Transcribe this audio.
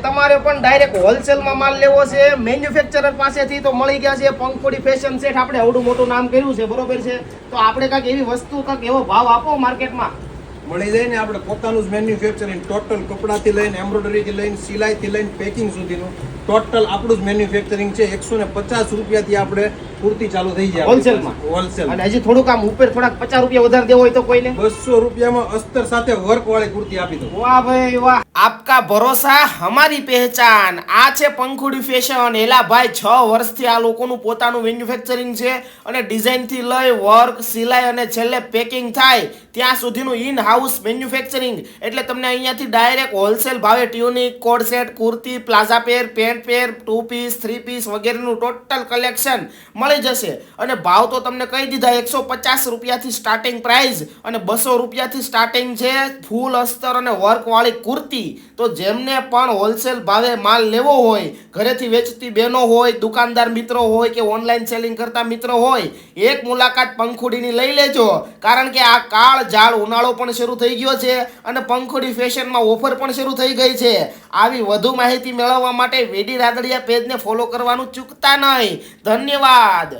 તમારે પણ ડાયરેક્ટ હોલસેલમાં માલ લેવો છે મેન્યુફેક્ચરર પાસેથી તો મળી ગયા છે પંખોડી ફેશન સેટ. આપણે આવડું મોટું નામ કર્યું છે, બરોબર છે, તો આપણે કાંઈક એવી વસ્તુ કાંઈક એવો ભાવ આપો માર્કેટમાં મળી જાય ને. આપણે પોતાનું જ મેન્યુફેક્ચરિંગ ટોટલ કપડાથી લઈને એમ્બ્રોઇડરીથી લઈને સિલાઈથી લઈને પેકિંગ સુધીનું ટોટલ આપણું જ મેન્યુફેક્ચરિંગ છે. 150 રૂપિયાથી આપણે કુર્તી ચાલુ થઈ જાય હોલસેલમાં. હોલસેલ અને હજી થોડુંક આમ ઉપર થોડાક 50 રૂપિયા વધારે દેવો હોય તો કોઈને 200 રૂપિયામાં અસ્તર સાથે વર્ક વાળી કુર્તી આપી દો. વાહ ભાઈ વાહ, આપકા ભરોસા હમારી પહેચાન. આ છે પંખુડી ફેશન. એલા ભાઈ 6 વર્ષથી આ લોકોનું પોતાનું મેન્યુફેક્ચરિંગ છે અને ડિઝાઇન થી લઈ વર્ક, સિલાઈ અને છેલ્લે પેકિંગ થાય ત્યાં સુધીનું ઇન હાઉસ મેન્યુફેક્ચરિંગ. એટલે તમને અહીંયાથી ડાયરેક્ટ હોલસેલ ભાવે tunic, coord set, kurti, palazzo pair, pant pair, 2 piece, 3 piece વગેરેનું ટોટલ કલેક્શન મળી જશે. અને ભાવ તો તમને કહી દીધા, 150 રૂપિયાથી સ્ટાર્ટિંગ પ્રાઇસ અને 200 રૂપિયાથી સ્ટાર્ટિંગ છે ફૂલ અસ્તર અને વર્ક વાળી કુર્તી. તો જેમને પણ હોલસેલ ભાવે માલ લેવો હોય, ઘરેથી વેચતી બહેનો હોય, દુકાનદાર મિત્રો હોય કે ઓનલાઈન સેલિંગ કરતા મિત્રો હોય, એક મુલાકાત પંખુડીની લઈ લેજો. કારણ કે આ કાળ ઝાડ ઉનાળો પણ શરૂ થઈ ગયો છે અને પંખુડી ફેશનમાં ઓફર પણ શરૂ થઈ ગઈ છે. આવી વધુ માહિતી મેળવવા માટે વેડી રાદડિયા પેજને ફોલો કરવાનું ચૂકતા નહીં. ધન્યવાદ.